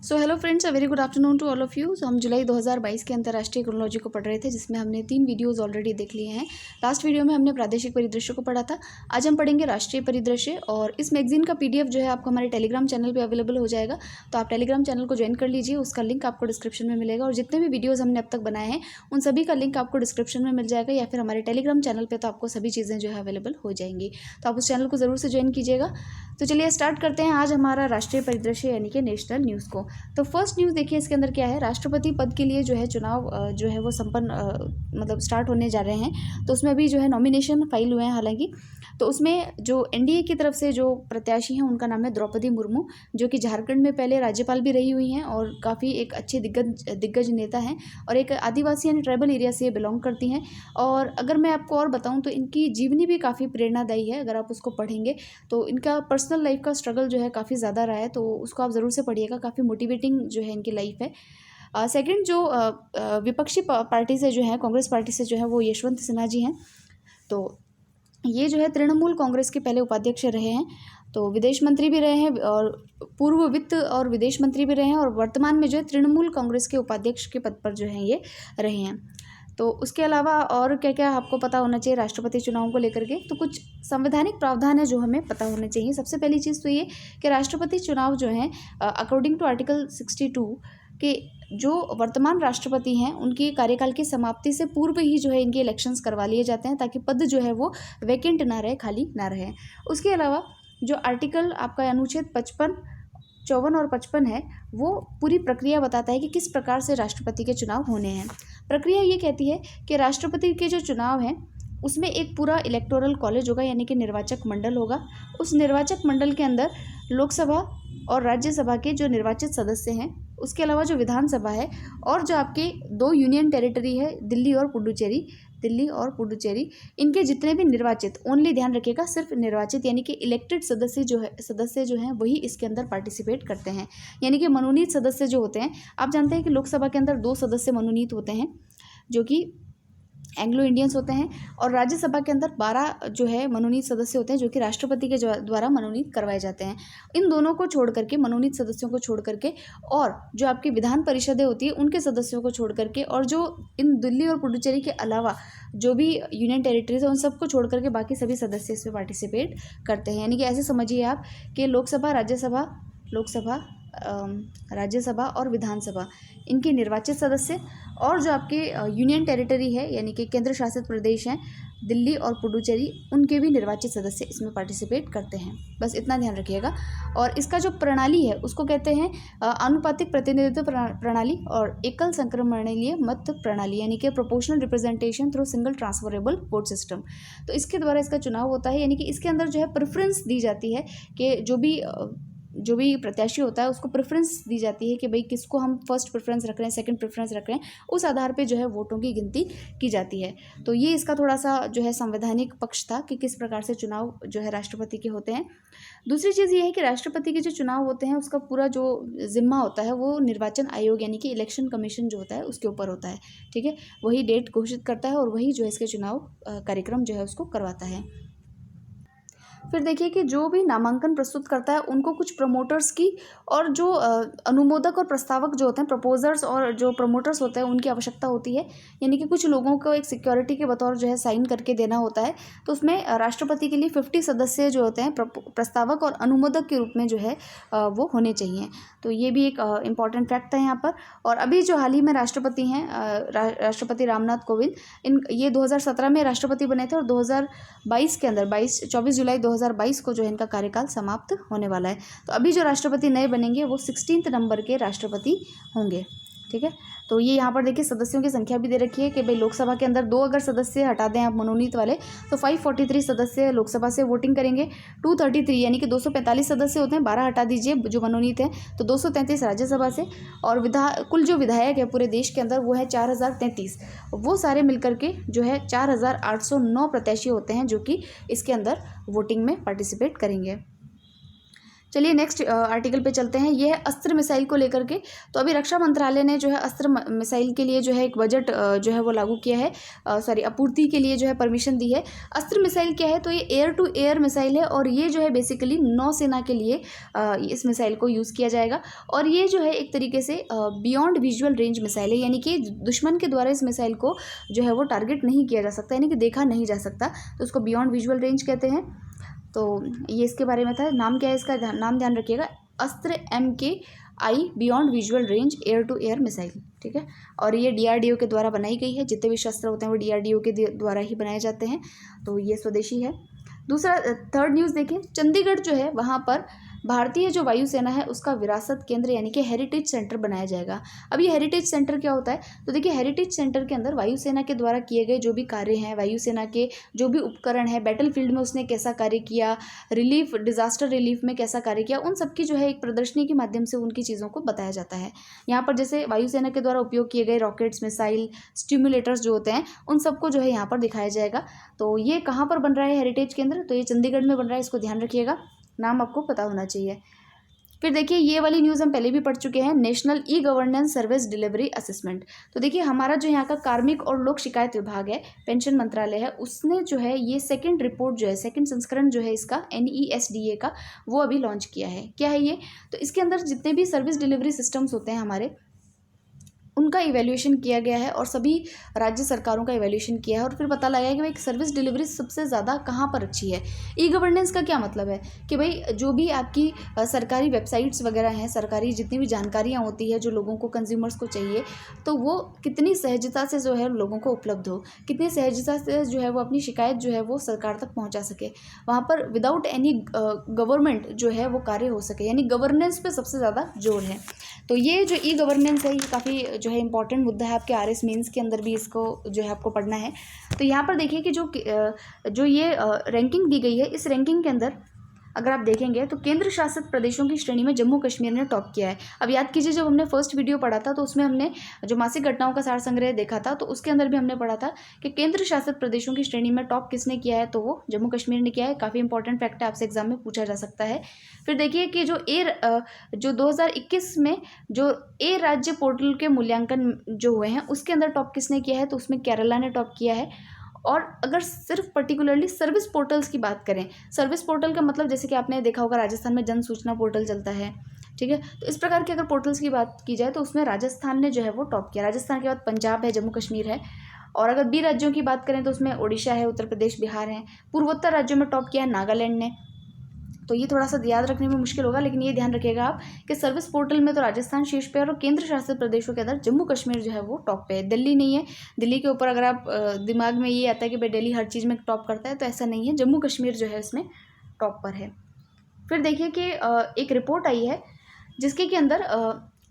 So hello friends, a very good afternoon to all of you. हम जुलाई 2022 के अंतर्राष्ट्रीय क्रोनोलॉजी को पढ़ रहे थे, जिसमें हमने 3 वीडियोस ऑलरेडी देख लिए हैं। लास्ट वीडियो में हमने प्रादेशिक परिदृश्य को पढ़ा था। आज हम पढ़ेंगे राष्ट्रीय परिदृश्य, और इस मैगजीन का पीडीएफ जो है आपको हमारे टेलीग्राम चैनल पे अवेलेबल हो जाएगा। तो आप टेलीग्राम चैनल को ज्वाइन कर लीजिए, उसका लिंक आपको डिस्क्रिप्शन में मिलेगा। और जितने भी वीडियोज़ हमने अब तक बनाए हैं उन सभी का लिंक आपको डिस्क्रिप्शन में मिल जाएगा, या फिर हमारे टेलीग्राम चैनल पर तो आपको सभी चीज़ें जो है अवेलेबल हो जाएंगी। तो आप उस चैनल को ज़रूर से ज्वाइन कीजिएगा। तो चलिए स्टार्ट करते हैं आज हमारा राष्ट्रीय परिदृश्य यानी कि नेशनल न्यूज़ को। तो फर्स्ट न्यूज़ देखिए, इसके अंदर क्या है। राष्ट्रपति पद के लिए जो है चुनाव जो है वो संपन्न मतलब स्टार्ट होने जा रहे हैं। तो उसमें अभी जो है नॉमिनेशन फाइल हुए हैं हालांकि। तो उसमें जो एनडीए की तरफ से जो प्रत्याशी हैं उनका नाम है द्रौपदी मुर्मू, जो कि झारखंड में पहले राज्यपाल भी रही हुई हैं और काफ़ी एक अच्छे दिग्गज नेता हैं, और एक आदिवासी यानी ट्राइबल एरिया से ये बिलोंग करती हैं। और अगर मैं आपको और बताऊं तो इनकी जीवनी भी काफ़ी प्रेरणादायी है। अगर आप उसको पढ़ेंगे तो इनका पर्सनल लाइफ का स्ट्रगल जो है काफ़ी ज़्यादा रहा है, तो उसको आप ज़रूर से पढ़िएगा। काफ़ी मोटिवेटिंग जो है इनकी लाइफ है। सेकंड जो विपक्षी पार्टी से जो है, कांग्रेस पार्टी से जो है वो यशवंत सिन्हा जी हैं। तो ये जो है तृणमूल कांग्रेस के पहले उपाध्यक्ष रहे हैं, तो विदेश मंत्री भी रहे हैं और पूर्व वित्त और विदेश मंत्री भी रहे हैं, और वर्तमान में जो है तृणमूल कांग्रेस के उपाध्यक्ष के पद पर जो है ये रहे हैं। तो उसके अलावा और क्या क्या आपको पता होना चाहिए राष्ट्रपति चुनाव को लेकर के, तो कुछ संवैधानिक प्रावधान है जो हमें पता होने चाहिए। सबसे पहली चीज़ तो ये कि राष्ट्रपति चुनाव जो है अकॉर्डिंग टू आर्टिकल 62 के जो वर्तमान राष्ट्रपति हैं उनकी कार्यकाल की समाप्ति से पूर्व ही जो है इनके इलेक्शंस करवा लिए जाते हैं, ताकि पद जो है वो वैकेंट ना रहे, खाली ना रहे। उसके अलावा जो आर्टिकल आपका अनुच्छेद 55, 54 और 55 है, वो पूरी प्रक्रिया बताता है कि किस प्रकार से राष्ट्रपति के चुनाव होने हैं। प्रक्रिया ये कहती है कि राष्ट्रपति के जो चुनाव हैं उसमें एक पूरा इलेक्टोरल कॉलेज होगा, यानी कि निर्वाचक मंडल होगा। उस निर्वाचक मंडल के अंदर लोकसभा और राज्यसभा के जो निर्वाचित सदस्य हैं, उसके अलावा जो विधानसभा है, और जो आपके 2 यूनियन टेरिटरी है दिल्ली और पुडुचेरी, इनके जितने भी निर्वाचित, ओनली ध्यान रखिएगा सिर्फ निर्वाचित यानी कि इलेक्टेड सदस्य जो हैं वही इसके अंदर पार्टिसिपेट करते हैं। यानी कि मनोनीत सदस्य जो होते हैं, आप जानते हैं कि लोकसभा के अंदर 2 सदस्य मनोनीत होते हैं जो कि एंग्लो इंडियंस होते हैं, और राज्यसभा के अंदर 12 जो है मनोनीत सदस्य होते हैं जो कि राष्ट्रपति के द्वारा मनोनीत करवाए जाते हैं। इन दोनों को छोड़ करके, मनोनीत सदस्यों को छोड़ करके, और जो आपकी विधान परिषदें होती है उनके सदस्यों को छोड़ करके, और जो इन दिल्ली और पुडुचेरी के अलावा जो भी यूनियन टेरिटरीज है उन सबको छोड़ करके बाकी सभी सदस्य इसमें पार्टिसिपेट करते हैं। यानी कि ऐसे समझिए आप कि लोकसभा, राज्यसभा और विधानसभा, इनके निर्वाचित सदस्य, और जो आपके यूनियन टेरिटरी है यानी कि केंद्र शासित प्रदेश हैं दिल्ली और पुडुचेरी, उनके भी निर्वाचित सदस्य इसमें पार्टिसिपेट करते हैं। बस इतना ध्यान रखिएगा। और इसका जो प्रणाली है उसको कहते हैं आनुपातिक प्रतिनिधित्व प्रणाली और एकल संक्रमणीय मत प्रणाली, यानी कि proportional representation through single transferable vote system. तो इसके द्वारा इसका चुनाव होता है, यानी कि इसके अंदर जो है प्रेफरेंस दी जाती है कि जो भी प्रत्याशी होता है उसको प्रेफरेंस दी जाती है कि भाई किसको हम फर्स्ट प्रेफरेंस रख रहे हैं, सेकंड प्रेफरेंस रख रहे हैं, उस आधार पे जो है वोटों की गिनती की जाती है। तो ये इसका थोड़ा सा जो है संवैधानिक पक्ष था कि किस प्रकार से चुनाव जो है राष्ट्रपति के होते हैं। दूसरी चीज़ ये है कि राष्ट्रपति के जो चुनाव होते हैं उसका पूरा जो जिम्मा होता है वो निर्वाचन आयोग यानी कि इलेक्शन कमीशन जो होता है उसके ऊपर होता है। ठीक है, वही डेट घोषित करता है और वही जो है इसके चुनाव कार्यक्रम जो है उसको करवाता है। फिर देखिए कि जो भी नामांकन प्रस्तुत करता है उनको कुछ प्रमोटर्स की, और जो अनुमोदक और प्रस्तावक जो होते हैं, प्रपोजर्स और जो प्रमोटर्स होते हैं, उनकी आवश्यकता होती है। यानी कि कुछ लोगों को एक सिक्योरिटी के बतौर जो है साइन करके देना होता है। तो उसमें राष्ट्रपति के लिए 50 सदस्य जो होते हैं प्रस्तावक और अनुमोदक के रूप में जो है वो होने चाहिए। तो ये भी एक इम्पॉर्टेंट फैक्ट है यहाँ पर। और अभी जो हाल ही में राष्ट्रपति हैं राष्ट्रपति रामनाथ कोविंद, ये 2017 में राष्ट्रपति बने थे, और 2022 के अंदर 24 जुलाई 2022 को जो है इनका कार्यकाल समाप्त होने वाला है। तो अभी जो राष्ट्रपति नए बनेंगे वो 16 नंबर के राष्ट्रपति होंगे। ठीक है, तो ये यहाँ पर देखिए सदस्यों की संख्या भी दे रखी है कि भाई लोकसभा के अंदर 2 अगर सदस्य हटा दें आप मनोनीत वाले, तो 543 सदस्य लोकसभा से वोटिंग करेंगे। 233 यानी कि 245 सदस्य होते हैं, 12 हटा दीजिए जो मनोनीत हैं, तो 233 राज्यसभा से, और कुल जो विधायक है पूरे देश के अंदर वो है 4033। वो सारे मिलकर के जो है 4809 प्रत्याशी होते हैं जो कि इसके अंदर वोटिंग में पार्टिसिपेट करेंगे। चलिए नेक्स्ट आर्टिकल पे चलते हैं। ये है अस्त्र मिसाइल को लेकर के। तो अभी रक्षा मंत्रालय ने जो है अस्त्र मिसाइल के लिए जो है एक बजट जो है वो लागू किया है, आपूर्ति के लिए जो है परमिशन दी है। अस्त्र मिसाइल क्या है? तो ये एयर टू एयर मिसाइल है और ये जो है बेसिकली नौसेना के लिए इस मिसाइल को यूज़ किया जाएगा। और ये जो है एक तरीके से बियॉन्ड विजुअल रेंज मिसाइल है, यानी कि दुश्मन के द्वारा इस मिसाइल को जो है वो टारगेट नहीं किया जा सकता, यानी कि देखा नहीं जा सकता, तो उसको बियॉन्ड विजुअल रेंज कहते हैं। तो ये इसके बारे में था। नाम क्या है इसका? नाम ध्यान रखिएगा, Astra MKI beyond visual range air to air missile, ठीक है। और ये DRDO के द्वारा बनाई गई है। जितने भी शस्त्र होते हैं वो DRDO के द्वारा ही बनाए जाते हैं, तो ये स्वदेशी है। दूसरा थर्ड न्यूज़ देखें, चंडीगढ़ जो है वहाँ पर भारतीय जो वायुसेना है उसका विरासत केंद्र यानी कि हेरिटेज सेंटर बनाया जाएगा। अब ये हेरिटेज सेंटर क्या होता है? तो देखिए, हेरिटेज सेंटर के अंदर वायुसेना के द्वारा किए गए जो भी कार्य हैं, वायुसेना के जो भी उपकरण है, बैटल फील्ड में उसने कैसा कार्य किया, रिलीफ डिजास्टर रिलीफ में कैसा कार्य किया, उन सबकी जो है एक प्रदर्शनी के माध्यम से उनकी चीज़ों को बताया जाता है। यहाँ पर जैसे वायुसेना के द्वारा उपयोग किए गए रॉकेट्स, मिसाइल, स्टिमुलेटर्स जो होते हैं उन सबको जो है यहाँ पर दिखाया जाएगा। तो ये कहाँ पर बन रहा है हेरिटेज केंद्र? तो ये चंडीगढ़ में बन रहा है, इसको ध्यान रखिएगा, नाम आपको पता होना चाहिए। फिर देखिए, ये वाली न्यूज़ हम पहले भी पढ़ चुके हैं, national e-governance service delivery assessment. तो देखिए, हमारा जो यहाँ का कार्मिक और लोक शिकायत विभाग है, पेंशन मंत्रालय है, उसने जो है ये सेकंड रिपोर्ट जो है, सेकंड संस्करण जो है इसका NESDA का, वो अभी लॉन्च किया है। क्या है ये? तो इसके अंदर जितने भी सर्विस डिलीवरी सिस्टम्स होते हैं हमारे, उनका इवैल्यूएशन किया गया है और सभी राज्य सरकारों का इवैल्यूएशन किया है और फिर पता लगा है कि भाई सर्विस डिलीवरी सबसे ज़्यादा कहाँ पर अच्छी है। ई गवर्नेंस का क्या मतलब है कि भाई जो भी आपकी सरकारी वेबसाइट्स वगैरह हैं, सरकारी जितनी भी जानकारियाँ होती है जो लोगों को, कंज्यूमर्स को चाहिए, तो वो कितनी सहजता से जो है लोगों को उपलब्ध हो, कितनी सहजता से जो है वो अपनी शिकायत जो है वो सरकार तक पहुँचा सके, वहाँ पर विदाउट एनी गवर्नमेंट जो है वो कार्य हो सके, यानी गवर्नेंस पे सबसे ज़्यादा जोर है। तो ये जो ई गवर्नेंस है ये काफ़ी जो है इंपॉर्टेंट मुद्दा है, आपके RS मेंस के अंदर भी इसको जो है आपको पढ़ना है। तो यहाँ पर देखिए कि जो ये रैंकिंग दी गई है, इस रैंकिंग के अंदर अगर आप देखेंगे तो केंद्र शासित प्रदेशों की श्रेणी में जम्मू कश्मीर ने टॉप किया है। अब याद कीजिए, जब हमने फर्स्ट वीडियो पढ़ा था तो उसमें हमने जो मासिक घटनाओं का सार संग्रह देखा था, तो उसके अंदर भी हमने पढ़ा था कि केंद्र शासित प्रदेशों की श्रेणी में टॉप किसने किया है, तो वो जम्मू कश्मीर ने किया है। काफ़ी इंपॉर्टेंट फैक्ट है, आपसे एग्जाम में पूछा जा सकता है। फिर देखिए कि जो 2021 में जो ए राज्य पोर्टल के मूल्यांकन जो हुए हैं उसके अंदर टॉप किसने किया है, तो उसमें केरला ने टॉप किया है। और अगर सिर्फ पर्टिकुलरली सर्विस पोर्टल्स की बात करें, सर्विस पोर्टल का मतलब जैसे कि आपने देखा होगा राजस्थान में जन सूचना पोर्टल चलता है, ठीक है। तो इस प्रकार के अगर पोर्टल्स की बात की जाए तो उसमें राजस्थान ने जो है वो टॉप किया। राजस्थान के बाद पंजाब है, जम्मू कश्मीर है। और अगर बी राज्यों की बात करें तो उसमें ओडिशा है, उत्तर प्रदेश, बिहार है। पूर्वोत्तर राज्यों में टॉप किया है नागालैंड ने। तो ये थोड़ा सा याद रखने में मुश्किल होगा, लेकिन ये ध्यान रखिएगा आप कि सर्विस पोर्टल में तो राजस्थान शीर्ष पे है और केंद्र शासित प्रदेशों के अंदर जम्मू कश्मीर जो है वो टॉप पे है। दिल्ली नहीं है। दिल्ली के ऊपर अगर आप दिमाग में ये आता है कि भाई दिल्ली हर चीज़ में टॉप करता है, तो ऐसा नहीं है। जम्मू कश्मीर जो है इसमें टॉप पर है। फिर देखिए कि एक रिपोर्ट आई है जिसके के अंदर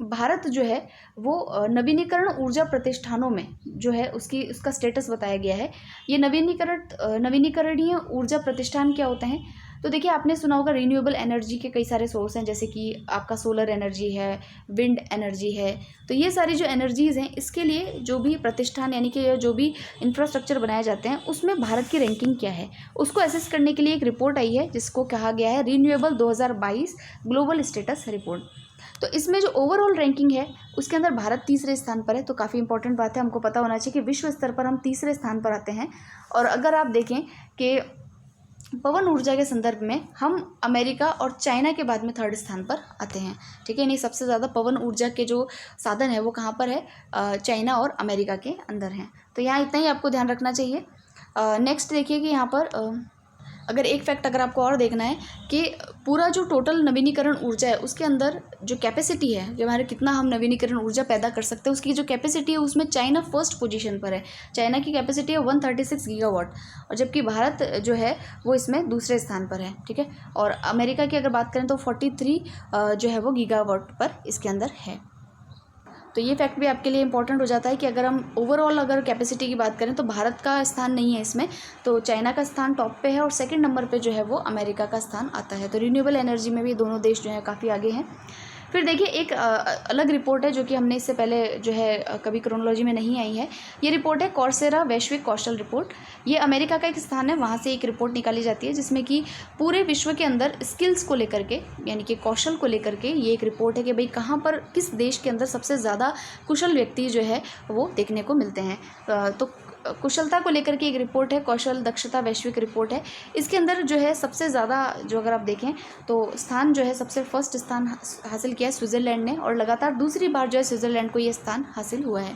भारत जो है वो नवीनीकरण ऊर्जा प्रतिष्ठानों में जो है उसका स्टेटस बताया गया है। ये नवीनीकरणीय ऊर्जा प्रतिष्ठान क्या होते हैं? तो देखिए, आपने सुना होगा रिन्यूएबल एनर्जी के कई सारे सोर्स हैं, जैसे कि आपका सोलर एनर्जी है, विंड एनर्जी है। तो ये सारी जो एनर्जीज़ हैं, इसके लिए जो भी प्रतिष्ठान यानी कि जो भी इंफ्रास्ट्रक्चर बनाए जाते हैं उसमें भारत की रैंकिंग क्या है, उसको असेस करने के लिए एक रिपोर्ट आई है जिसको कहा गया है रिन्यूएबल 2022 ग्लोबल स्टेटस रिपोर्ट। तो इसमें जो ओवरऑल रैंकिंग है उसके अंदर भारत तीसरे स्थान पर है। तो काफ़ी इंपॉर्टेंट बात है, हमको पता होना चाहिए कि विश्व स्तर पर हम तीसरे स्थान पर आते हैं। और अगर आप देखें कि पवन ऊर्जा के संदर्भ में हम अमेरिका और चाइना के बाद में थर्ड स्थान पर आते हैं, ठीक है। नहीं, सबसे ज़्यादा पवन ऊर्जा के जो साधन है वो कहाँ पर है? चाइना और अमेरिका के अंदर हैं। तो यहाँ इतना ही आपको ध्यान रखना चाहिए। नेक्स्ट देखिए कि यहाँ पर अगर एक फैक्ट अगर आपको और देखना है कि पूरा जो टोटल नवीनीकरण ऊर्जा है उसके अंदर जो कैपेसिटी है, जो हमारे कितना हम नवीनीकरण ऊर्जा पैदा कर सकते हैं, उसकी जो कैपेसिटी है उसमें चाइना फर्स्ट पोजीशन पर है। चाइना की कैपेसिटी है 136 गीगावाट, और जबकि भारत जो है वो इसमें दूसरे स्थान पर है, ठीक है। और अमेरिका की अगर बात करें तो 43 जो है वो गीगावाट पर इसके अंदर है। तो ये फैक्ट भी आपके लिए इंपॉर्टेंट हो जाता है कि अगर हम ओवरऑल अगर कैपेसिटी की बात करें तो भारत का स्थान नहीं है इसमें, तो चाइना का स्थान टॉप पे है और सेकंड नंबर पे जो है वो अमेरिका का स्थान आता है। तो रिन्यूएबल एनर्जी में भी दोनों देश जो है काफ़ी आगे हैं। फिर देखिए एक अलग रिपोर्ट है जो कि हमने इससे पहले जो है कभी क्रोनोलॉजी में नहीं आई है। ये रिपोर्ट है कौरसेरा वैश्विक कौशल रिपोर्ट। ये अमेरिका का एक स्थान है, वहाँ से एक रिपोर्ट निकाली जाती है जिसमें कि पूरे विश्व के अंदर स्किल्स को लेकर के, यानी कि कौशल को लेकर के ये एक रिपोर्ट है कि भाई कहाँ पर किस देश के अंदर सबसे ज़्यादा कुशल व्यक्ति जो है वो देखने को मिलते हैं। तो कुशलता को लेकर के एक रिपोर्ट है, कौशल दक्षता वैश्विक रिपोर्ट है। इसके अंदर जो है सबसे ज़्यादा जो अगर आप देखें तो स्थान जो है सबसे फर्स्ट स्थान हासिल किया है स्विट्ज़रलैंड ने, और लगातार दूसरी बार जो है स्विट्ज़रलैंड को ये स्थान हासिल हुआ है।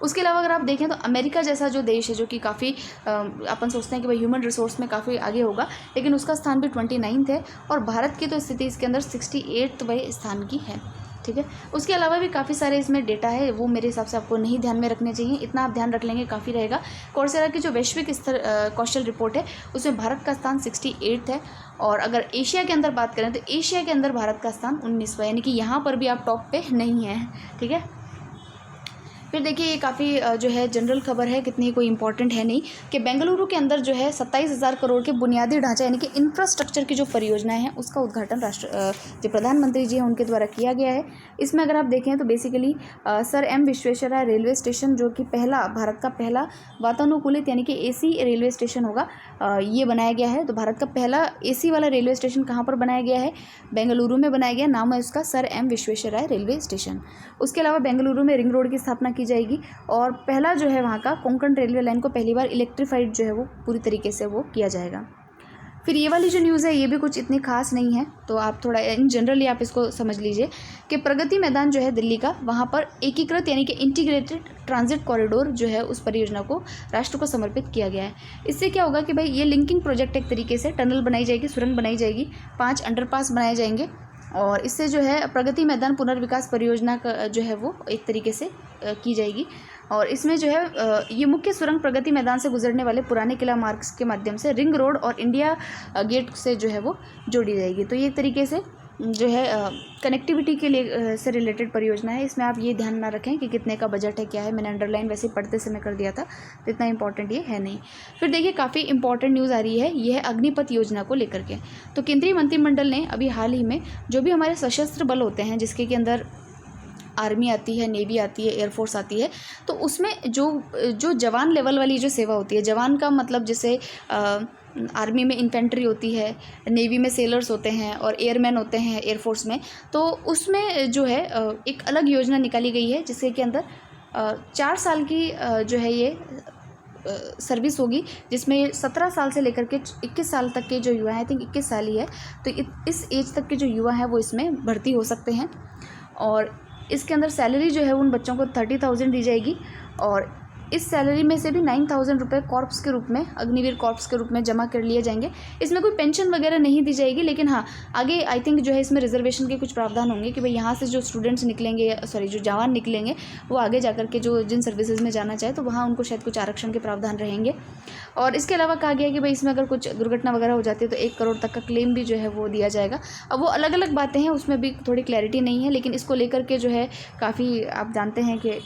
उसके अलावा अगर आप देखें तो अमेरिका जैसा जो देश है जो कि काफ़ी अपन सोचते हैं कि भाई ह्यूमन रिसोर्स में काफ़ी आगे होगा, लेकिन उसका स्थान भी 29 है, और भारत की तो स्थिति इसके अंदर 68वें स्थान की है। ठीक है, उसके अलावा भी काफ़ी सारे इसमें डेटा है, वो मेरे हिसाब से आपको नहीं ध्यान में रखने चाहिए, इतना आप ध्यान रख लेंगे काफ़ी रहेगा। कौरसेरा की जो वैश्विक स्तर कौशल रिपोर्ट है उसमें भारत का स्थान 68 है, और अगर एशिया के अंदर बात करें तो एशिया के अंदर भारत का स्थान 19वां, यानी कि यहाँ पर भी आप टॉप पे नहीं हैं। ठीक है, फिर देखिए ये काफ़ी जो है जनरल खबर है, कितनी कोई इंपॉर्टेंट है नहीं, कि बेंगलुरु के अंदर जो है 27,000 करोड़ के बुनियादी ढांचा यानी कि इंफ्रास्ट्रक्चर की जो परियोजनाएं हैं उसका उद्घाटन जो प्रधानमंत्री जी हैं उनके द्वारा किया गया है। इसमें अगर आप देखें तो basically sir M Visvesvaraya railway station, जो कि भारत का पहला वातानुकूलित यानी कि AC रेलवे स्टेशन होगा, ये बनाया गया है। तो भारत का पहला AC वाला रेलवे स्टेशन कहाँ पर बनाया गया है? बेंगलुरु में बनाया गया, नाम है उसका sir M Visvesvaraya railway station. उसके अलावा बेंगलुरु में रिंग रोड की स्थापना की जाएगी, और पहला जो है वहाँ का कोंकण रेलवे लाइन को पहली बार इलेक्ट्रीफाइड जो है वो पूरी तरीके से वो किया जाएगा। फिर ये वाली जो न्यूज़ है ये भी कुछ इतनी खास नहीं है, तो आप थोड़ा इन जनरली आप इसको समझ लीजिए कि प्रगति मैदान जो है दिल्ली का, वहाँ पर एकीकृत यानी कि इंटीग्रेटेड ट्रांजिट कॉरिडोर जो है उस परियोजना को राष्ट्र को समर्पित किया गया है। इससे क्या होगा कि भाई ये लिंकिंग प्रोजेक्ट एक तरीके से टनल बनाई जाएगी, सुरंग बनाई जाएगी, 5 अंडरपास बनाए जाएंगे, और इससे जो है प्रगति मैदान पुनर्विकास परियोजना का जो है वो एक तरीके से की जाएगी। और इसमें जो है ये मुख्य सुरंग प्रगति मैदान से गुजरने वाले पुराने किला मार्ग के माध्यम से रिंग रोड और इंडिया गेट से जो है वो जोड़ी जाएगी। तो ये एक तरीके से जो है कनेक्टिविटी के लिए से रिलेटेड परियोजना है। इसमें आप ये ध्यान ना रखें कि कितने का बजट है, क्या है, मैंने अंडरलाइन वैसे पढ़ते समय कर दिया था, तो इतना इंपॉर्टेंट ये है नहीं। फिर देखिए काफ़ी इंपॉर्टेंट न्यूज़ आ रही है, ये है अग्निपथ योजना को लेकर के। तो केंद्रीय मंत्रिमंडल ने अभी हाल ही में जो भी हमारे सशस्त्र बल होते हैं, जिसके के अंदर आर्मी आती है, नेवी आती है, एयरफोर्स आती है, तो उसमें जो जवान लेवल वाली जो सेवा होती है, जवान का मतलब जैसे आर्मी में इन्फेंट्री होती है, नेवी में सेलर्स होते हैं, और एयरमैन होते हैं एयरफोर्स में, तो उसमें जो है एक अलग योजना निकाली गई है जिसके के अंदर 4 साल की जो है ये सर्विस होगी, जिसमें 17 साल से लेकर के 21 साल तक के जो युवा हैं, आई थिंक 21 साल ही है, तो इस एज तक के जो युवा हैं वो इसमें भर्ती हो सकते हैं। और इसके अंदर सैलरी जो है उन बच्चों को 30,000 दी जाएगी, और इस सैलरी में से भी 9,000 रुपये कॉर्प्स के रूप में, अग्निवीर कॉर्प्स के रूप में जमा कर लिए जाएंगे। इसमें कोई पेंशन वगैरह नहीं दी जाएगी, लेकिन हाँ आगे आई थिंक जो है इसमें रिजर्वेशन के कुछ प्रावधान होंगे कि भाई यहाँ से जो स्टूडेंट्स निकलेंगे, जो जवान निकलेंगे, वो आगे जाकर के जो जिन सर्विसेज में जाना चाहे तो वहाँ उनको शायद कुछ आरक्षण के प्रावधान रहेंगे। और इसके अलावा कहा गया कि भाई इसमें अगर कुछ दुर्घटना वगैरह हो जाती है तो 1 करोड़ तक का क्लेम भी जो है वो दिया जाएगा। अब वो अलग अलग बातें हैं, उसमें भी थोड़ी क्लैरिटी नहीं है, लेकिन इसको लेकर के जो है काफ़ी आप जानते हैं कि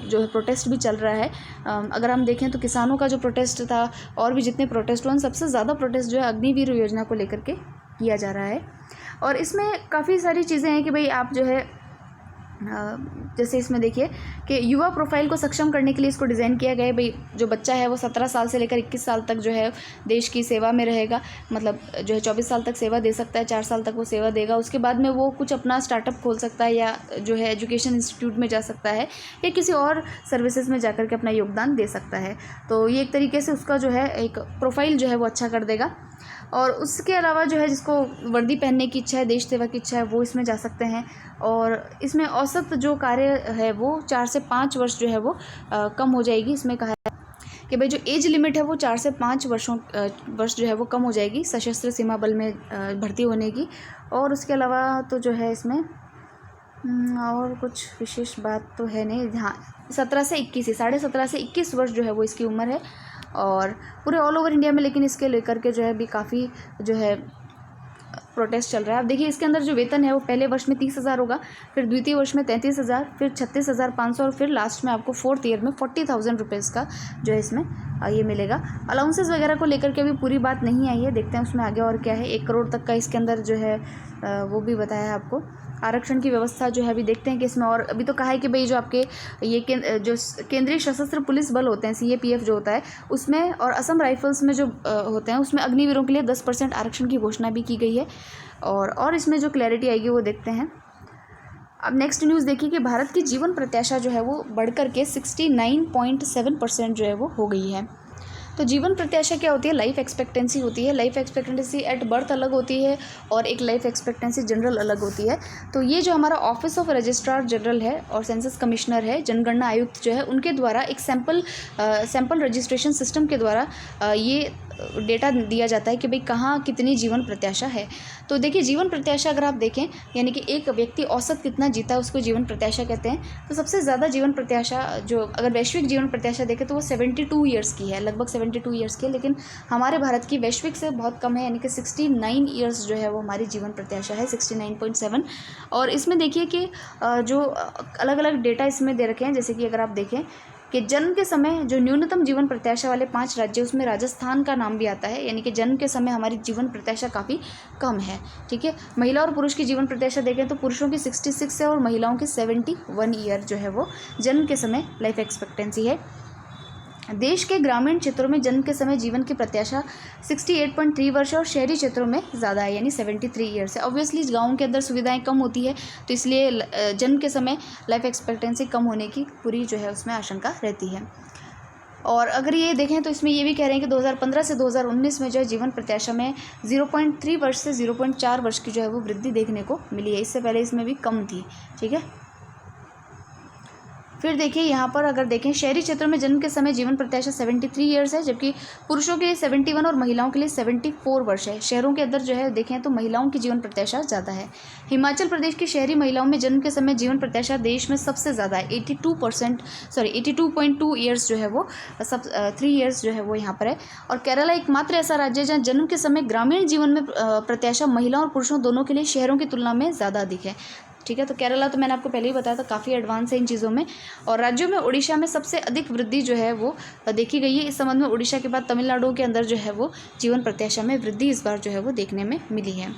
जो है प्रोटेस्ट भी चल रहा है। अगर हम देखें तो किसानों का जो प्रोटेस्ट था और भी जितने प्रोटेस्ट हुए, सबसे ज़्यादा प्रोटेस्ट जो है अग्निवीर योजना को लेकर के किया जा रहा है। और इसमें काफ़ी सारी चीज़ें हैं कि भाई आप जो है जैसे इसमें देखिए कि युवा प्रोफाइल को सक्षम करने के लिए इसको डिज़ाइन किया गया है। भाई जो बच्चा है वो 17 साल से लेकर 21 साल तक जो है देश की सेवा में रहेगा, मतलब जो है 24 साल तक सेवा दे सकता है, 4 साल तक वो सेवा देगा, उसके बाद में वो कुछ अपना स्टार्टअप खोल सकता है, या जो है एजुकेशन इंस्टीट्यूट में जा सकता है, या किसी और सर्विसेज में जाकर के अपना योगदान दे सकता है। तो ये एक तरीके से उसका जो है एक प्रोफाइल जो है वो अच्छा कर देगा। और उसके अलावा जो है जिसको वर्दी पहनने की इच्छा है, देश सेवा की इच्छा है, वो इसमें जा सकते हैं। और इसमें औसत जो कार्य है वो 4 से 5 वर्ष जो है वो कम हो जाएगी। इसमें कहा है कि भाई जो एज लिमिट है वो 4 से 5 वर्ष जो है वो कम हो जाएगी सशस्त्र सीमा बल में भर्ती होने की। और उसके अलावा तो जो है इसमें और कुछ विशेष बात तो है नहीं। हाँ, 17 से 21 17.5 से 21 वर्ष जो है वो इसकी उम्र है, और पूरे ऑल ओवर इंडिया में लेकिन इसके लेकर के जो है भी काफ़ी जो है प्रोटेस्ट चल रहा है। अब देखिए इसके अंदर जो वेतन है वो पहले वर्ष में 30,000 होगा, फिर द्वितीय वर्ष में 33,000, फिर 36,500, और फिर लास्ट में आपको 4th ईयर में 40,000 रुपीज़ का जो है इसमें ये मिलेगा। अलाउंसेस वगैरह को लेकर के अभी पूरी बात नहीं आई है, देखते हैं उसमें आगे और क्या है। 1 करोड़ तक का इसके अंदर जो है वो भी बताया है आपको। आरक्षण की व्यवस्था जो है अभी देखते हैं कि इसमें, और अभी तो कहा है कि भाई जो आपके ये जो केंद्रीय सशस्त्र पुलिस बल होते हैं CAPF जो होता है उसमें, और असम राइफल्स में जो होते हैं उसमें अग्निवीरों के लिए 10% आरक्षण की घोषणा भी की गई है। और इसमें जो क्लैरिटी आएगी वो देखते हैं। अब नेक्स्ट न्यूज़ देखिए कि भारत की जीवन प्रत्याशा जो है वो बढ़कर के 69.7% जो है वो हो गई है। तो जीवन प्रत्याशा क्या होती है? लाइफ एक्सपेक्टेंसी होती है। लाइफ एक्सपेक्टेंसी एट बर्थ अलग होती है और एक लाइफ एक्सपेक्टेंसी जनरल अलग होती है। तो ये जो हमारा ऑफिस ऑफ रजिस्ट्रार जनरल है और सेंसस कमिश्नर है, जनगणना आयुक्त जो है, उनके द्वारा एक सैंपल रजिस्ट्रेशन सिस्टम के द्वारा ये डेटा दिया जाता है कि भाई कहाँ कितनी जीवन प्रत्याशा है। तो देखिए जीवन प्रत्याशा अगर आप देखें, यानी कि एक व्यक्ति औसत कितना जीता है उसको जीवन प्रत्याशा कहते हैं। तो सबसे ज़्यादा जीवन प्रत्याशा जो अगर वैश्विक जीवन प्रत्याशा देखें तो वो 72 ईयर्स की है, लगभग 72 ईयर्स की है। लेकिन हमारे भारत की वैश्विक से बहुत कम है, यानी कि 69 ईयर्स जो है वो हमारी जीवन प्रत्याशा है, 69.7। और इसमें देखिए कि जो अलग अलग डेटा इसमें दे रखे हैं, जैसे कि अगर आप देखें कि जन्म के समय जो न्यूनतम जीवन प्रत्याशा वाले 5 राज्य, उसमें राजस्थान का नाम भी आता है। यानी कि जन्म के समय हमारी जीवन प्रत्याशा काफ़ी कम है। ठीक है, महिला और पुरुष की जीवन प्रत्याशा देखें तो पुरुषों की 66 है और महिलाओं की 71 ईयर जो है वो जन्म के समय लाइफ एक्सपेक्टेंसी है। देश के ग्रामीण क्षेत्रों में जन्म के समय जीवन की प्रत्याशा 68.3 वर्ष है और शहरी क्षेत्रों में ज़्यादा है, यानी 73 ईयर्स है। ऑब्वियसली गाँव के अंदर सुविधाएं कम होती है, तो इसलिए जन्म के समय लाइफ एक्सपेक्टेंसी कम होने की पूरी जो है उसमें आशंका रहती है। और अगर ये देखें तो इसमें ये भी कह रहे हैं कि 2015 से 2019 में जो है जीवन प्रत्याशा में 0.3 वर्ष से 0.4 वर्ष की जो है वो वृद्धि देखने को मिली है। इससे पहले इसमें भी कम थी। ठीक है, फिर देखिए यहाँ पर अगर देखें शहरी क्षेत्रों में जन्म के समय जीवन प्रत्याशा 73 ईयर्स है, जबकि पुरुषों के लिए 71 और महिलाओं के लिए 74 वर्ष है। शहरों के अंदर जो है देखें तो महिलाओं की जीवन प्रत्याशा ज़्यादा है। हिमाचल प्रदेश की शहरी महिलाओं में जन्म के समय जीवन प्रत्याशा देश में सबसे ज़्यादा है, 82.2 ईयर्स जो है वो 3 ईयर्स जो है वो यहाँ पर है। और केरला एकमात्र ऐसा राज्य है जहाँ जन्म के समय ग्रामीण जीवन में प्रत्याशा महिलाओं और पुरुषों दोनों के लिए शहरों की तुलना में ज़्यादा अधिक है। ठीक है, तो केरला तो मैंने आपको पहले ही बताया था काफ़ी एडवांस है इन चीज़ों में। और राज्यों में उड़ीसा में सबसे अधिक वृद्धि जो है वो देखी गई है। इस संबंध में उड़ीसा के बाद तमिलनाडु के अंदर जो है वो जीवन प्रत्याशा में वृद्धि इस बार जो है वो देखने में मिली है।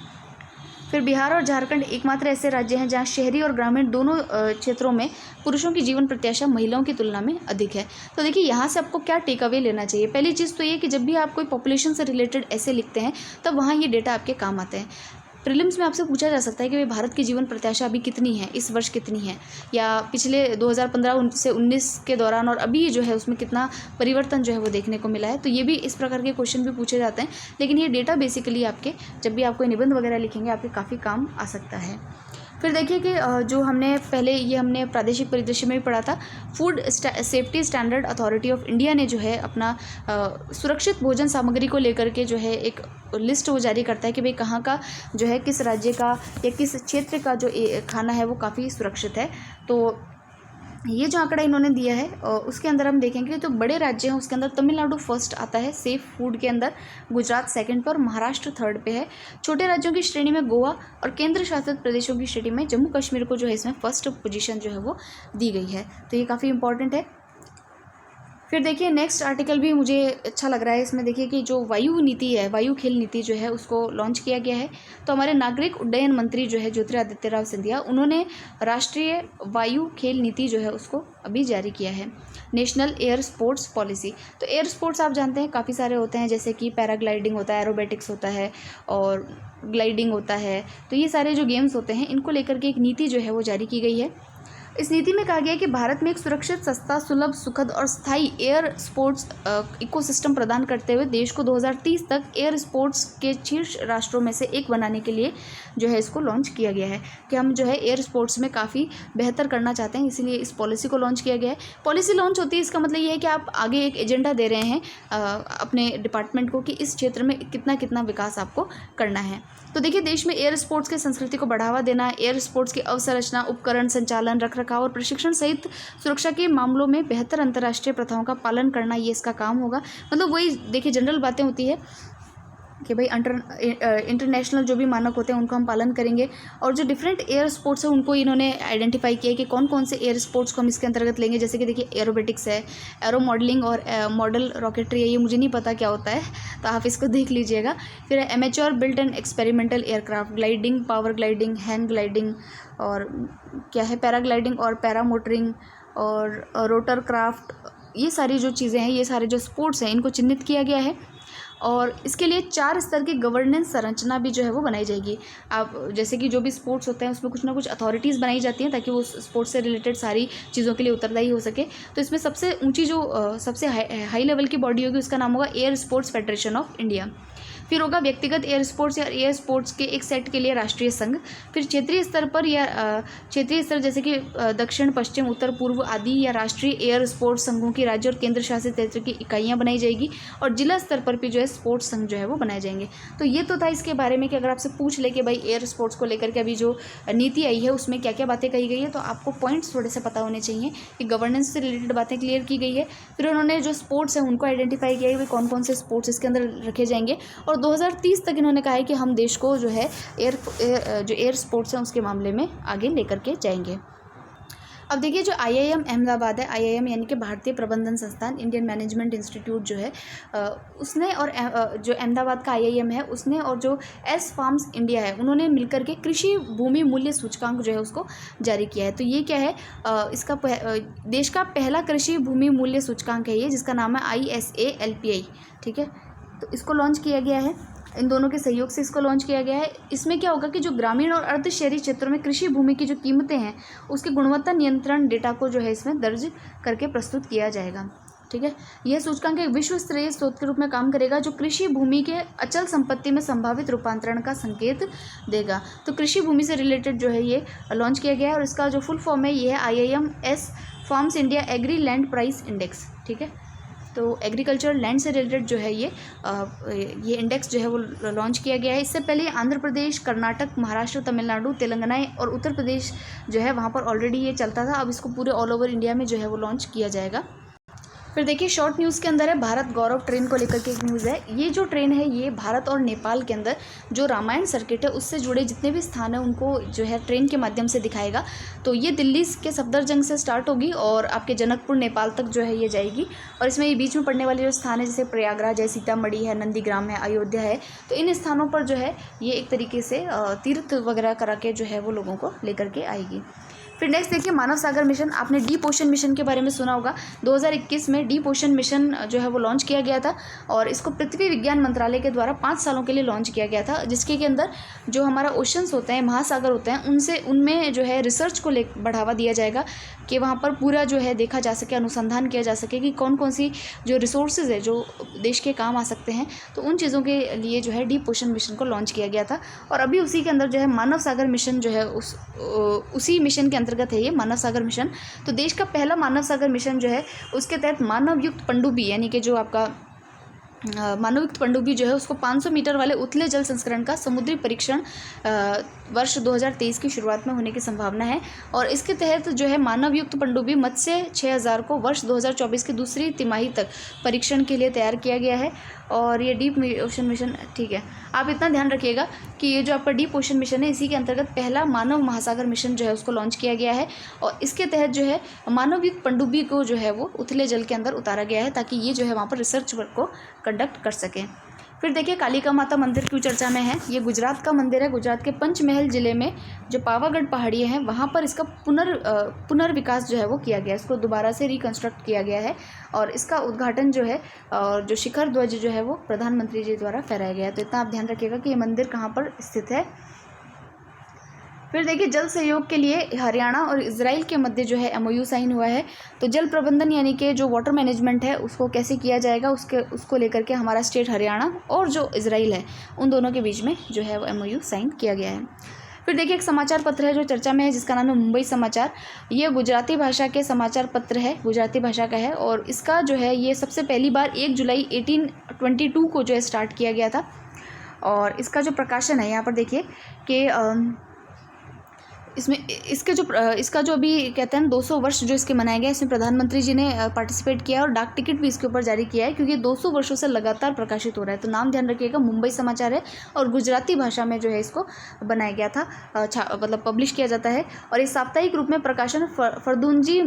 फिर बिहार और झारखंड एकमात्र ऐसे राज्य हैं जहाँ शहरी और ग्रामीण दोनों क्षेत्रों में पुरुषों की जीवन प्रत्याशा महिलाओं की तुलना में अधिक है। तो देखिए यहाँ से आपको क्या टेक अवे लेना चाहिए। पहली चीज़ तो ये कि जब भी आप कोई पॉपुलेशन से रिलेटेड ऐसे लिखते हैं तब वहाँ ये डेटा आपके काम आते हैं। प्रीलिम्स में आपसे पूछा जा सकता है कि भाई भारत की जीवन प्रत्याशा अभी कितनी है, इस वर्ष कितनी है, या पिछले 2015 से 19 के दौरान और अभी जो है उसमें कितना परिवर्तन जो है वो देखने को मिला है। तो ये भी इस प्रकार के क्वेश्चन भी पूछे जाते हैं। लेकिन ये डेटा बेसिकली आपके जब भी आप कोई निबंध वगैरह लिखेंगे आपके काफ़ी काम आ सकता है। फिर देखिए कि जो हमने पहले ये हमने प्रादेशिक परिदृश्य में भी पढ़ा था, food safety standard authority of India ने जो है अपना सुरक्षित भोजन सामग्री को लेकर के जो है एक लिस्ट वो जारी करता है कि भाई कहाँ का जो है किस राज्य का या किस क्षेत्र का जो खाना है वो काफ़ी सुरक्षित है। तो ये जो आंकड़ा इन्होंने दिया है उसके अंदर हम देखेंगे तो बड़े राज्य हैं उसके अंदर तमिलनाडु फर्स्ट आता है सेफ फूड के अंदर, गुजरात सेकंड पर और महाराष्ट्र थर्ड पे है। छोटे राज्यों की श्रेणी में गोवा और केंद्र शासित प्रदेशों की श्रेणी में जम्मू कश्मीर को जो है इसमें फर्स्ट पोजीशन जो है वो दी गई है। तो ये काफ़ी इंपॉर्टेंट है। फिर देखिए नेक्स्ट आर्टिकल भी मुझे अच्छा लग रहा है। इसमें देखिए कि जो वायु नीति है, वायु खेल नीति जो है उसको लॉन्च किया गया है। तो हमारे नागरिक उड्डयन मंत्री जो है ज्योतिरादित्य राव सिंधिया, उन्होंने राष्ट्रीय वायु खेल नीति जो है उसको अभी जारी किया है, नेशनल एयर स्पोर्ट्स पॉलिसी। तो एयर स्पोर्ट्स आप जानते हैं काफ़ी सारे होते हैं, जैसे कि पैराग्लाइडिंग होता है, एरोबेटिक्स होता है और ग्लाइडिंग होता है। तो ये सारे जो गेम्स होते हैं इनको लेकर के एक नीति जो है वो जारी की गई है। इस नीति में कहा गया है कि भारत में एक सुरक्षित, सस्ता, सुलभ, सुखद और स्थायी एयर स्पोर्ट्स इकोसिस्टम प्रदान करते हुए देश को 2030 तक एयर स्पोर्ट्स के शीर्ष राष्ट्रों में से एक बनाने के लिए जो है इसको लॉन्च किया गया है कि हम जो है एयर स्पोर्ट्स में काफ़ी बेहतर करना चाहते हैं, इसीलिए इस पॉलिसी को लॉन्च किया गया है। पॉलिसी लॉन्च होती है इसका मतलब ये है कि आप आगे एक एजेंडा दे रहे हैं अपने डिपार्टमेंट को कि इस क्षेत्र में कितना कितना विकास आपको करना है। तो देखिए देश में एयर स्पोर्ट्स की संस्कृति को बढ़ावा देना, एयर स्पोर्ट्स की अवसंरचना, उपकरण, संचालन, रखरखाव और प्रशिक्षण सहित सुरक्षा के मामलों में बेहतर अंतर्राष्ट्रीय प्रथाओं का पालन करना, ये इसका काम होगा। मतलब वही देखिए जनरल बातें होती है कि भाई इंटरनेशनल जो भी मानक होते हैं उनको हम पालन करेंगे। और जो डिफरेंट एयर स्पोर्ट्स है उनको इन्होंने आइडेंटिफाई किया कि कौन कौन से एयर स्पोर्ट्स को हम इसके अंतर्गत लेंगे। जैसे कि देखिए एरोबेटिक्स है, एरो मॉडलिंग और मॉडल रॉकेटरी है, ये मुझे नहीं पता क्या होता है, तो आप इसको देख लीजिएगा। फिर amateur built and experimental aircraft, gliding, power gliding, hang gliding, और क्या है पैराग्लाइडिंग और पैरामोटरिंग और रोटर क्राफ्ट, ये सारी जो चीज़ें हैं, ये सारे जो स्पोर्ट्स हैं, इनको चिन्हित किया गया है। और इसके लिए 4 स्तर की गवर्नेंस संरचना भी जो है वो बनाई जाएगी। आप जैसे कि जो भी स्पोर्ट्स होते हैं उसमें कुछ ना कुछ अथॉरिटीज़ बनाई जाती हैं ताकि वो स्पोर्ट्स से रिलेटेड सारी चीज़ों के लिए उत्तरदायी हो सके। तो इसमें सबसे ऊंची जो सबसे हाई लेवल की बॉडी होगी उसका नाम होगा air sports federation of India. फिर होगा व्यक्तिगत एयर स्पोर्ट्स या एयर स्पोर्ट्स के एक सेट के लिए राष्ट्रीय संघ। फिर क्षेत्रीय स्तर पर या क्षेत्रीय स्तर जैसे कि दक्षिण, पश्चिम, उत्तर, पूर्व आदि या राष्ट्रीय एयर स्पोर्ट्स संघों की राज्य और केंद्र शासित क्षेत्र की इकाइयाँ बनाई जाएगी। और जिला स्तर पर भी जो है स्पोर्ट्स संघ जो है वो बनाए जाएंगे। तो ये तो था इसके बारे में कि अगर आपसे पूछ ले कि भाई एयर स्पोर्ट्स को लेकर के अभी जो नीति आई है उसमें क्या क्या बातें कही गई है, तो आपको पॉइंट्स थोड़े से पता होने चाहिए कि गवर्नेंस से रिलेटेड बातें क्लियर की गई है। फिर उन्होंने जो स्पोर्ट्स हैं उनको आइडेंटिफाई किया है कि कौन कौन से स्पोर्ट्स इसके अंदर रखे जाएंगे। और 2030 तक इन्होंने कहा है कि हम देश को जो है एयर स्पोर्ट्स हैं उसके मामले में आगे लेकर के जाएंगे। अब देखिए जो IIM अहमदाबाद है, IIM यानी कि भारतीय प्रबंधन संस्थान, इंडियन मैनेजमेंट इंस्टीट्यूट जो है उसने, और जो अहमदाबाद का IIM है उसने, और जो ASSOFARMS इंडिया है उन्होंने मिलकर के कृषि भूमि मूल्य सूचकांक जो है उसको जारी किया है। तो ये क्या है, इसका देश का पहला कृषि भूमि मूल्य सूचकांक है ये, जिसका नाम है ISA-LPI। ठीक है, तो इसको लॉन्च किया गया है, इन दोनों के सहयोग से इसको लॉन्च किया गया है। इसमें क्या होगा कि जो ग्रामीण और अर्ध शहरी क्षेत्रों में कृषि भूमि की जो कीमतें हैं उसकी गुणवत्ता नियंत्रण डेटा को जो है इसमें दर्ज करके प्रस्तुत किया जाएगा। ठीक है, यह सूचकांक एक विश्व स्तरीय स्रोत के रूप में काम करेगा जो कृषि भूमि के अचल संपत्ति में संभावित रूपांतरण का संकेत देगा। तो कृषि भूमि से रिलेटेड जो है ये लॉन्च किया गया है, और इसका जो फुल फॉर्म है ये है IIM ASSOFARMS India agri land price index. ठीक है, तो एग्रीकल्चर लैंड से रिलेटेड जो है ये इंडेक्स जो है वो लॉन्च किया गया है। इससे पहले आंध्र प्रदेश, कर्नाटक, महाराष्ट्र, तमिलनाडु, तेलंगाना और उत्तर प्रदेश जो है वहाँ पर ऑलरेडी ये चलता था। अब इसको पूरे ऑल ओवर इंडिया में जो है वो लॉन्च किया जाएगा। फिर देखिए शॉर्ट न्यूज़ के अंदर है भारत गौरव ट्रेन को लेकर के एक न्यूज़ है। ये जो ट्रेन है ये भारत और नेपाल के अंदर जो रामायण सर्किट है उससे जुड़े जितने भी स्थान हैं उनको जो है ट्रेन के माध्यम से दिखाएगा। तो ये दिल्ली के सफदरजंग से स्टार्ट होगी और आपके जनकपुर नेपाल तक जो है ये जाएगी। और इसमें ये बीच में पड़ने वाले जो स्थान है जैसे प्रयागराज है, सीतामढ़ी है, नंदीग्राम है, अयोध्या है, तो इन स्थानों पर जो है ये एक तरीके से तीर्थ वगैरह करा के जो है वो लोगों को लेकर के आएगी। फिर नेक्स्ट देखिए मानव सागर मिशन। आपने डीप ओशन मिशन के बारे में सुना होगा। 2021 में डीप ओशन मिशन जो है वो लॉन्च किया गया था, और इसको पृथ्वी विज्ञान मंत्रालय के द्वारा 5 सालों के लिए लॉन्च किया गया था, जिसके के अंदर जो हमारा ओशंस होते हैं, महासागर होते हैं, उनमें जो है रिसर्च को बढ़ावा दिया जाएगा कि वहाँ पर पूरा जो है देखा जा सके, अनुसंधान किया जा सके कि कौन कौन सी जो रिसोर्सेज है जो देश के काम आ सकते हैं। तो उन चीज़ों के लिए जो है डीप ओशन मिशन को लॉन्च किया गया था। और अभी उसी के अंदर जो है मानव सागर मिशन जो है उसी मिशन के अंतर्गत है ये मानव सागर मिशन। तो देश का पहला मानव सागर मिशन जो है उसके तहत मानव युक्त पनडुब्बी यानी कि जो आपका मानव युक्त पनडुब्बी जो है उसको 500 मीटर वाले उथले जल संस्करण का समुद्री परीक्षण वर्ष 2023 की शुरुआत में होने की संभावना है। और इसके तहत जो है मानव युक्त पनडुब्बी मत्स्य 6000 को वर्ष 2024 की दूसरी तिमाही तक परीक्षण के लिए तैयार किया गया है। और ये डीप ओशन मिशन, ठीक है, आप इतना ध्यान रखिएगा कि ये जो आपका डीप ओशन मिशन है इसी के अंतर्गत पहला मानव महासागर मिशन जो है उसको लॉन्च किया गया है। और इसके तहत जो है मानव युक्त पनडुब्बी को जो है वो उथले जल के अंदर उतारा गया है ताकि ये जो है वहाँ पर रिसर्च वर्क को कंडक्ट कर सकें। फिर देखिए कालिका माता मंदिर क्यों चर्चा में है। ये गुजरात का मंदिर है। गुजरात के पंचमहल ज़िले में जो पावागढ़ पहाड़ियाँ हैं वहाँ पर इसका पुनर्विकास जो है वो किया गया है, इसको दोबारा से रिकन्स्ट्रक्ट किया गया है। और इसका उद्घाटन जो है और जो शिखर ध्वज जो है वो प्रधानमंत्री जी द्वारा फहराया गया है। तो इतना आप ध्यान रखिएगा कि ये मंदिर कहाँ पर स्थित है। फिर देखिए जल सहयोग के लिए हरियाणा और इजराइल के मध्य जो है MOU साइन हुआ है। तो जल प्रबंधन यानी कि जो वाटर मैनेजमेंट है उसको कैसे किया जाएगा उसको लेकर के हमारा स्टेट हरियाणा और जो इजराइल है उन दोनों के बीच में जो है वो MOU साइन किया गया है। फिर देखिए एक समाचार पत्र है जो चर्चा में है जिसका नाम है मुंबई समाचार। ये गुजराती भाषा के समाचार पत्र है, गुजराती भाषा का है। और इसका जो है ये सबसे पहली बार 1 जुलाई 1822 को जो है स्टार्ट किया गया था। और इसका जो प्रकाशन है यहाँ पर देखिए कि इसमें इसका जो अभी कहते हैं 200 वर्ष जो इसके मनाए गए, इसमें प्रधानमंत्री जी ने पार्टिसिपेट किया और डाक टिकट भी इसके ऊपर जारी किया है, क्योंकि 200 वर्षों से लगातार प्रकाशित हो रहा है। तो नाम ध्यान रखिएगा, मुंबई समाचार है और गुजराती भाषा में जो है इसको बनाया गया था, मतलब पब्लिश किया जाता है। और इस साप्ताहिक रूप में प्रकाशन फरदुंजी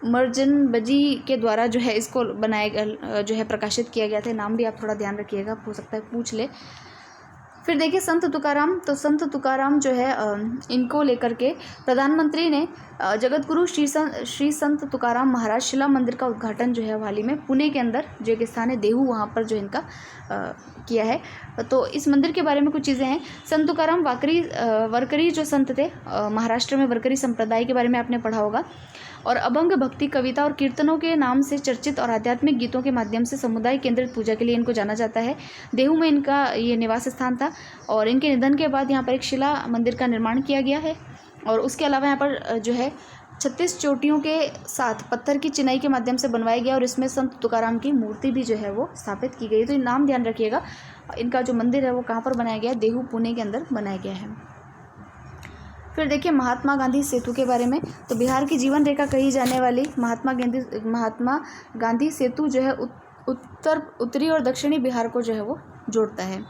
मर्जनबजी के द्वारा जो है इसको बनाया जो है प्रकाशित किया गया था। नाम भी आप थोड़ा ध्यान रखिएगा, हो सकता है पूछ ले। फिर देखिए संत तुकाराम, तो संत तुकाराम जो है इनको लेकर के प्रधानमंत्री ने जगत गुरु श्री संत तुकाराम महाराज शिला मंदिर का उद्घाटन जो है हाल ही में पुणे के अंदर जो एक स्थान है देहू, वहाँ पर जो इनका किया है। तो इस मंदिर के बारे में कुछ चीज़ें हैं। संत तुकाराम वरकरी जो संत थे, महाराष्ट्र में वरकरी संप्रदाय के बारे में आपने पढ़ा होगा, और अभंग, भक्ति, कविता और कीर्तनों के नाम से चर्चित और आध्यात्मिक गीतों के माध्यम से समुदाय केंद्रित पूजा के लिए इनको जाना जाता है। देहू में इनका ये निवास स्थान था और इनके निधन के बाद यहाँ पर एक शिला मंदिर का निर्माण किया गया है। और उसके अलावा यहाँ पर जो है 36 चोटियों के साथ पत्थर की चिनाई के माध्यम से बनवाया गया और इसमें संत तुकाराम की मूर्ति भी जो है वो स्थापित की गई। तो नाम ध्यान रखिएगा, इनका जो मंदिर है वो कहाँ पर बनाया गया है, देहू पुणे के अंदर बनाया गया है। फिर देखिए महात्मा गांधी सेतु के बारे में। तो बिहार की जीवन रेखा कही जाने वाली महात्मा गांधी सेतु जो है उत्तरी और दक्षिणी बिहार को जो है वो जोड़ता है।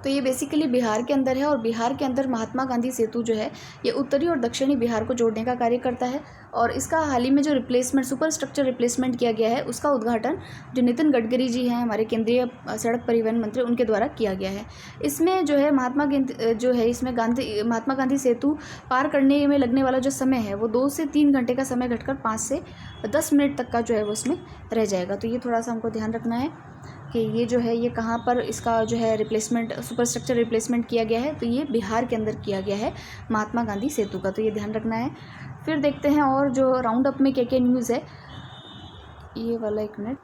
तो ये बेसिकली बिहार के अंदर है और बिहार के अंदर महात्मा गांधी सेतु जो है ये उत्तरी और दक्षिणी बिहार को जोड़ने का कार्य करता है। और इसका हाल ही में जो सुपर स्ट्रक्चर रिप्लेसमेंट किया गया है उसका उद्घाटन जो नितिन गडकरी जी हैं, हमारे केंद्रीय सड़क परिवहन मंत्री, उनके द्वारा किया गया है। इसमें जो है महात्मा गांधी सेतु पार करने में लगने वाला जो समय है वो 2 से 3 घंटे का समय घटकर 5 से 10 मिनट तक का जो है वो उसमें रह जाएगा। तो ये थोड़ा सा हमको ध्यान रखना है कि ये जो है ये कहाँ पर इसका जो है सुपर स्ट्रक्चर रिप्लेसमेंट किया गया है। तो ये बिहार के अंदर किया गया है महात्मा गांधी सेतु का, तो ये ध्यान रखना है। फिर देखते हैं और जो राउंड अप में क्या न्यूज़ है, ये वाला 1 मिनट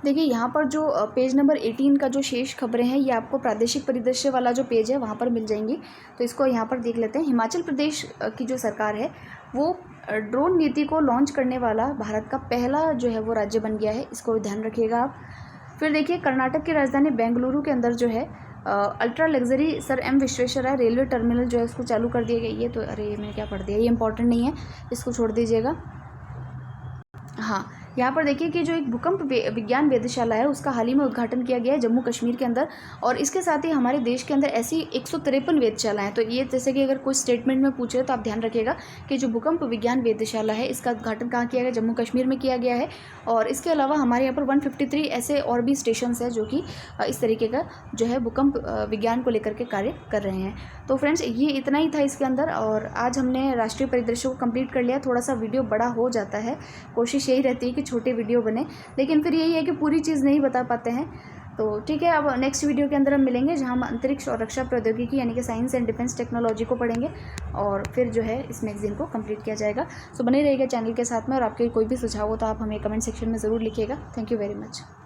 देखिए। यहाँ पर जो पेज नंबर 18 का जो शेष खबरें हैं ये आपको प्रादेशिक परिदृश्य वाला जो पेज है वहाँ पर मिल जाएंगी। तो इसको यहाँ पर देख लेते हैं। हिमाचल प्रदेश की जो सरकार है वो ड्रोन नीति को लॉन्च करने वाला भारत का पहला जो है वो राज्य बन गया है, इसको ध्यान रखिएगा आप। फिर देखिए कर्नाटक की राजधानी बेंगलुरु के अंदर जो है ultra luxury sir M Visvesvaraya railway terminal जो है उसको चालू कर दिया गया। ये तो अरे मैंने क्या पढ़ दिया, ये इंपॉर्टेंट नहीं है, इसको छोड़ दीजिएगा। हाँ, यहाँ पर देखिए कि जो एक भूकंप विज्ञान वेधशाला है उसका हाल ही में उद्घाटन किया गया है जम्मू कश्मीर के अंदर। और इसके साथ ही हमारे देश के अंदर ऐसी 153 वेधशालाएँ हैं। तो ये जैसे कि अगर कोई स्टेटमेंट में पूछे तो आप ध्यान रखिएगा कि जो भूकंप विज्ञान वेधशाला है इसका उद्घाटन कहाँ किया गया, जम्मू कश्मीर में किया गया है। और इसके अलावा हमारे यहाँ पर 153 ऐसे और भी स्टेशन है जो कि इस तरीके का जो है भूकंप विज्ञान को लेकर के कार्य कर रहे हैं। तो फ्रेंड्स ये इतना ही था इसके अंदर, और आज हमने राष्ट्रीय परिदृश्य को कंप्लीट कर लिया। थोड़ा सा वीडियो बड़ा हो जाता है, कोशिश यही रहती है कि छोटे वीडियो बने, लेकिन फिर यही है कि पूरी चीज़ नहीं बता पाते हैं। तो ठीक है, अब नेक्स्ट वीडियो के अंदर हम मिलेंगे जहां हम अंतरिक्ष और रक्षा प्रौद्योगिकी यानी कि साइंस एंड डिफेंस टेक्नोलॉजी को पढ़ेंगे और फिर जो है इस मैगजीन को कंप्लीट किया जाएगा। सो बने रहिएगा चैनल के साथ में, और आपके कोई भी सुझाव हो तो आप हमें कमेंट सेक्शन में ज़रूर लिखिएगा। Thank you very much.